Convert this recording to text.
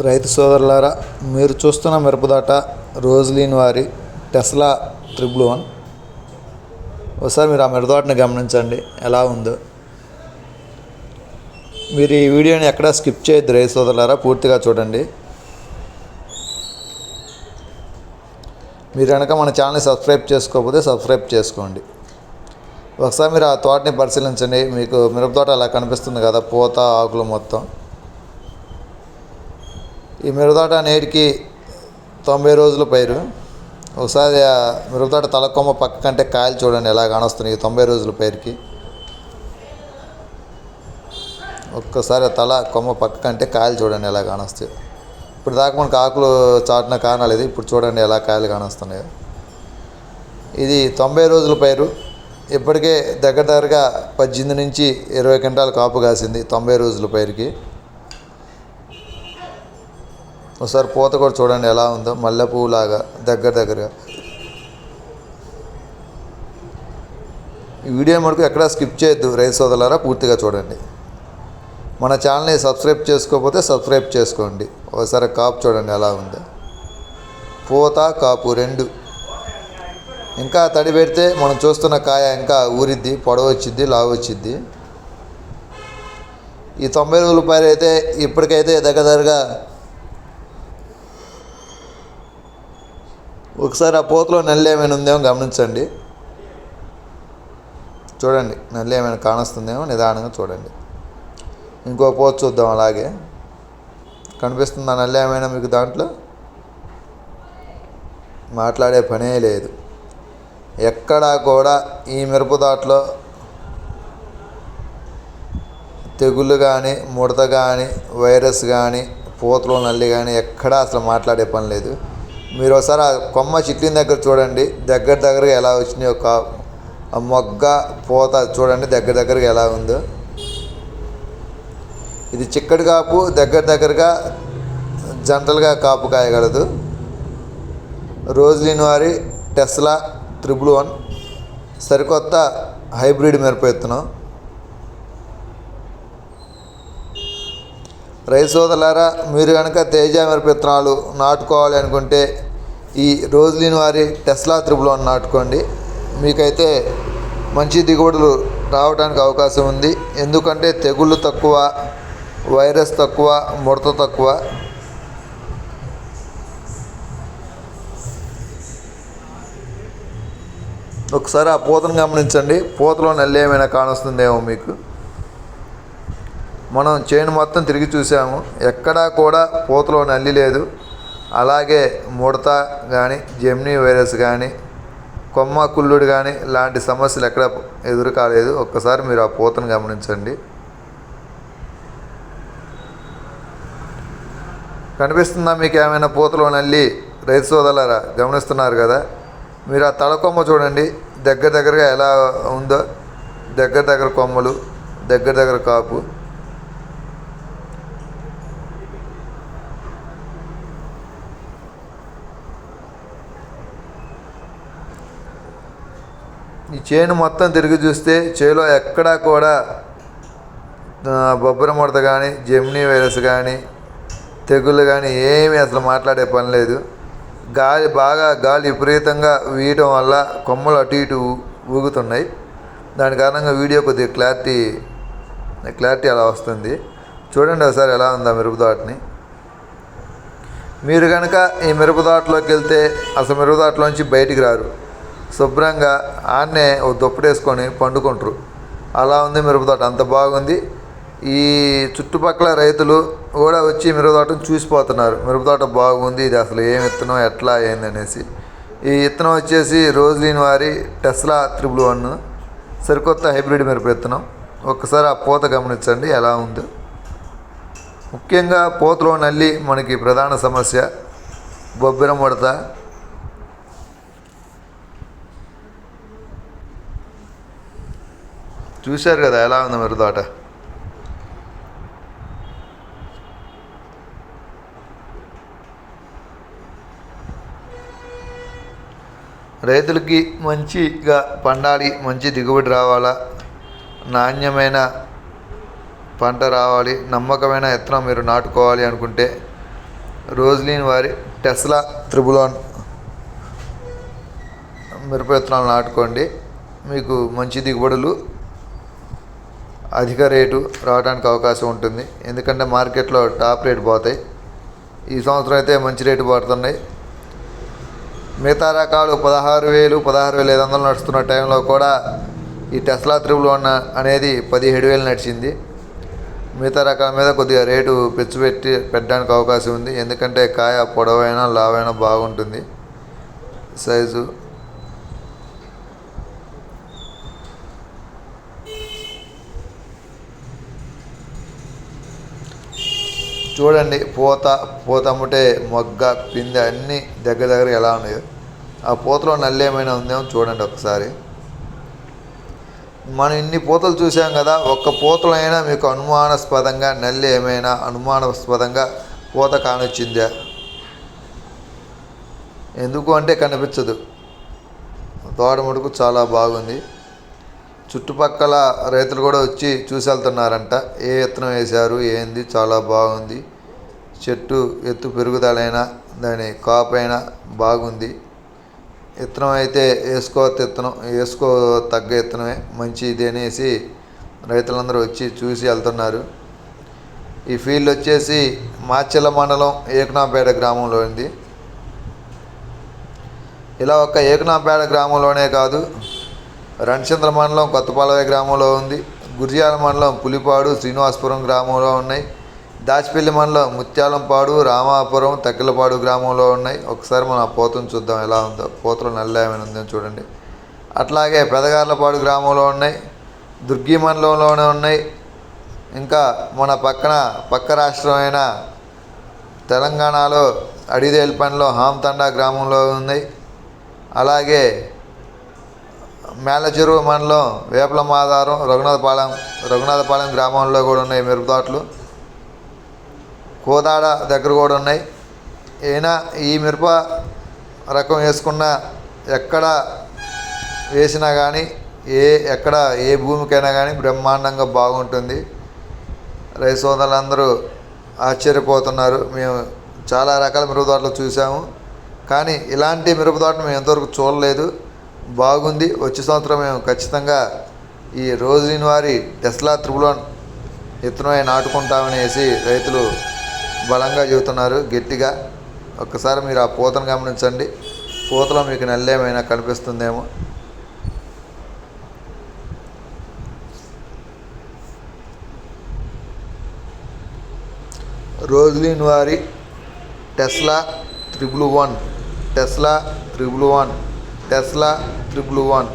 రైతు సోదరులారా, మీరు చూస్తున్న మిరపదాట రోజ్లీన్ వారి టెస్లా 111. ఒకసారి మీరు ఆ మిరపదాటని గమనించండి ఎలా ఉందో. మీరు ఈ వీడియోని ఎక్కడా స్కిప్ చేయొద్దు రైతు సోదరులారా, పూర్తిగా చూడండి. మీరు కనుక మన ఛానల్ని సబ్స్క్రైబ్ చేసుకోకపోతే సబ్స్క్రైబ్ చేసుకోండి. ఒకసారి మీరు ఆ తోటని పరిశీలించండి. మీకు మిరపతోట అలా కనిపిస్తుంది కదా, పూత ఆకులు మొత్తం. ఈ మిరపతోట నేటికి 90 రోజుల పైరు. ఒకసారి ఆ మిరపతోట తలకొమ్మ పక్క కంటే కాయలు చూడండి ఎలా కానొస్తున్నాయి 90 రోజుల పైరుకి. ఒక్కసారి తల కొమ్మ పక్క కంటే కాయలు చూడండి ఎలా కానొస్తాయి. ఇప్పుడు దాకా మనకు ఆకులు చాటున కానాలేదు, ఇప్పుడు చూడండి ఎలా కాయలు కానొస్తున్నాయో. ఇది 90 రోజుల పైరు. ఇప్పటికే దగ్గరగా 18 నుంచి 20 క్వింటాలు కాపు కాసింది 90 రోజుల పైరుకి. ఒకసారి పూత కూడా చూడండి ఎలా ఉందో, మల్లె పువ్వులాగా దగ్గరగా. ఈ వీడియో మటుకు ఎక్కడా స్కిప్ చేయొద్దు రైతు సోదరులారా, పూర్తిగా చూడండి. మన ఛానల్ని సబ్స్క్రైబ్ చేసుకోకపోతే సబ్స్క్రైబ్ చేసుకోండి. ఒకసారి కాపు చూడండి ఎలా ఉందో, పూత కాపు రెండు. ఇంకా తడి పెడితే మనం చూస్తున్న కాయ ఇంకా ఊరిద్ది, పొడవు వచ్చిద్ది, లావు వచ్చిద్ది. ఈ 90 రోజుల పైరు అయితే ఇప్పటికైతే దగ్గరగా ఒకసారి ఆ పూతలో నల్లి ఏమైనా ఉందేమో గమనించండి. చూడండి నల్లి ఏమైనా కానొస్తుందేమో నిదానంగా చూడండి. ఇంకో పూత చూద్దాం, అలాగే కనిపిస్తుందా నల్లి ఏమైనా మీకు? దాంట్లో మాట్లాడే పనే లేదు. ఎక్కడా కూడా ఈ మిరపదాట్లో తెగుళ్ళు కానీ, ముడత కానీ, వైరస్ కానీ, పూతలో నల్లి కానీ ఎక్కడా అసలు మాట్లాడే పని లేదు. మీరు ఒకసారి ఆ కొమ్మ చిట్లిన దగ్గర చూడండి, దగ్గరగా ఎలా వచ్చినాయి. ఒక మొగ్గ పూత చూడండి దగ్గరగా ఎలా ఉందో. ఇది చిక్కడి కాపు, దగ్గరగా జంటలుగా కాపు కాయగలదు. రోజ్లీన్ వారి టెస్లా 111 సరికొత్త హైబ్రిడ్ మిరప విత్తనం. రైతు సోదరులారా, మీరు కనుక తేజ మిరప విత్తనాలు నాటుకోవాలి అనుకుంటే ఈ రోజ్లీన్ వారి టెస్లా 111 నాటుకోండి. మీకైతే మంచి దిగుబడులు రావడానికి అవకాశం ఉంది. ఎందుకంటే తెగుళ్ళు తక్కువ, వైరస్ తక్కువ, ముడత తక్కువ. ఒకసారి ఆ పూతను గమనించండి, పూతలో నల్లి ఏమైనా కానొస్తుందేమో మీకు. మనం చేను మొత్తం తిరిగి చూసాము, ఎక్కడా కూడా పూతలో నల్లి లేదు. అలాగే ముడత కానీ, జెమినీ వైరస్ కానీ, కొమ్మ కుళ్ళుడు కానీ లాంటి సమస్యలు ఎక్కడ ఎదురు కాలేదు. ఒక్కసారి మీరు ఆ పూతను గమనించండి. కనిపిస్తుందా మీకు ఏమైనా పూతలో నల్లి? రైతు సోదరులారా గమనిస్తున్నారు కదా. మీరు ఆ తలకొమ్మ చూడండి దగ్గరగా ఎలా ఉందో, దగ్గర కొమ్మలు, దగ్గర కాపు. ఈ చేను మొత్తం తిరిగి చూస్తే చేలో ఎక్కడా కూడా బొబ్బర ముడత కానీ, జెమినీ వైరస్ కానీ, తెగుళ్ళు కానీ ఏమీ అసలు మాట్లాడే పని లేదు. గాలి విపరీతంగా వీయటం వల్ల కొమ్మలు అటు ఇటు ఊగుతున్నాయి. దాని కారణంగా వీడియో కొద్దిగా క్లారిటీ అలా వస్తుంది. చూడండి ఒకసారి ఎలా ఉందా మిరపతోటని. మీరు కనుక ఈ మిరపతోటలోకి వెళ్తే అసలు మిరపతోటలోంచి బయటికి రారు. శుభ్రంగా ఆన్నే ఒక దుప్పటేసుకొని పండుకుంటారు. అలా ఉంది మిరపతోట, అంత బాగుంది. ఈ చుట్టుపక్కల రైతులు కూడా వచ్చి మిరపతోటను చూసిపోతున్నారు. మిరపతోట బాగుంది, ఇది అసలు ఏం విత్తనం, ఎట్లా అయింది అనేసి. ఈ విత్తనం వచ్చేసి రోజ్లీన్ వారి టెస్లా 111 సరికొత్త హైబ్రిడ్ మిరప విత్తనం. ఒక్కసారి ఆ పూత గమనించండి ఎలా ఉందో. ముఖ్యంగా పూతలో నల్లి మనకి ప్రధాన సమస్య, బొబ్బెర ముడత. చూశారు కదా ఎలా ఉంది మిరపతోట. రైతులకి మంచిగా పండాలి, మంచి దిగుబడి రావాలా, నాణ్యమైన పంట రావాలి, నమ్మకమైన విత్తనం మీరు నాటుకోవాలి అనుకుంటే రోజ్లీన్ వారి టెస్లా త్రిబుల్ వన్ మిరప విత్తనాలు నాటుకోండి. మీకు మంచి దిగుబడులు, అధిక రేటు రావడానికి అవకాశం ఉంటుంది. ఎందుకంటే మార్కెట్లో టాప్ రేటు పోతాయి. ఈ సంవత్సరం అయితే మంచి రేటు పడుతున్నాయి. మిగతా రకాలు 16,000, 16,500 నడుస్తున్న టైంలో కూడా ఈ టెస్లా త్రిబుల్ వన్ అనేది 17,000 నడిచింది. మిగతా రకాల మీద కొద్దిగా రేటు పెట్టడానికి అవకాశం ఉంది. ఎందుకంటే కాయ పొడవైనా లావైనా బాగుంటుంది సైజు. చూడండి, పూత అమ్ముటే మొగ్గ, పిందె అన్నీ దగ్గర ఎలా ఉన్నాయో. ఆ పూతలో నల్లి ఏమైనా ఉందేమో చూడండి ఒకసారి. మనం ఇన్ని పూతలు చూసాం కదా, ఒక్క పూతలో అయినా మీకు అనుమానాస్పదంగా నల్లి ఏమైనా అనుమానాస్పదంగా పూత కానొచ్చిందా? ఎందుకు అంటే కనిపించదు. తోట మటుకు చాలా బాగుంది. చుట్టుపక్కల రైతులు కూడా వచ్చి చూసి వెళ్తున్నారంట. ఏ విత్తనం వేశారు ఏంది, చాలా బాగుంది. చెట్టు ఎత్తు పెరుగుదలైనా దాని కాపైనా బాగుంది. విత్తనం అయితే వేసుకో తగ్గ విత్తనమే, మంచి ఇది అనేసి రైతులందరూ వచ్చి చూసి వెళ్తున్నారు. ఈ ఫీల్డ్ వచ్చేసి మాచెల్ల మండలం ఏకనాంపేట గ్రామంలో ఉంది. ఇలా ఒక్క ఏకనాంపేట గ్రామంలోనే కాదు, రణచంద్ర మండలం కొత్తపాలవే గ్రామంలో ఉంది. గురిజాల మండలం పులిపాడు, శ్రీనివాసపురం గ్రామంలో ఉన్నాయి. దాచిపల్లి మండలం ముత్యాలంపాడు, రామాపురం, తక్కిలపాడు గ్రామంలో ఉన్నాయి. ఒకసారి మనం ఆ పూతను చూద్దాం ఎలా ఉందో. పూతలో నల్ల ఏమైనా ఉందో చూడండి. అట్లాగే పెదగార్లపాడు గ్రామంలో ఉన్నాయి. దుర్గి మండలంలోనే ఉన్నాయి. ఇంకా మన పక్క రాష్ట్రమైన తెలంగాణలో అడిదేల్పనిలో హామతండా గ్రామంలో ఉన్నాయి. అలాగే మేళ్ళచెరువు మండలం వేపలమాధారం, రఘునాథపాలెం గ్రామంలో కూడా ఉన్నాయి మిరప తోటలు. కోదాడ దగ్గర కూడా ఉన్నాయి. అయినా ఈ మిరప రకం వేసుకున్న ఎక్కడ వేసినా కానీ ఎక్కడ ఏ భూమికైనా కానీ బ్రహ్మాండంగా బాగుంటుంది. రైతు సోదరులందరూ ఆశ్చర్యపోతున్నారు. మేము చాలా రకాల మిరప తోటలు చూసాము, కానీ ఇలాంటి మిరప తోటను మేము ఎంతవరకు చూడలేదు. బాగుంది. వచ్చే సంవత్సరం మేము ఖచ్చితంగా ఈ రోజ్లీన్ వారి టెస్లా త్రిబుల్ వన్ విత్తనమే నాటుకుంటామనేసి రైతులు బలంగా చెబుతున్నారు గట్టిగా. ఒక్కసారి మీరు ఆ పూతను గమనించండి. పూతలో మీకు నల్లేమైనా కనిపిస్తుందేమో. రోజ్లీన్ వారి Tesla triple one, Tesla triple one, Tesla triple one.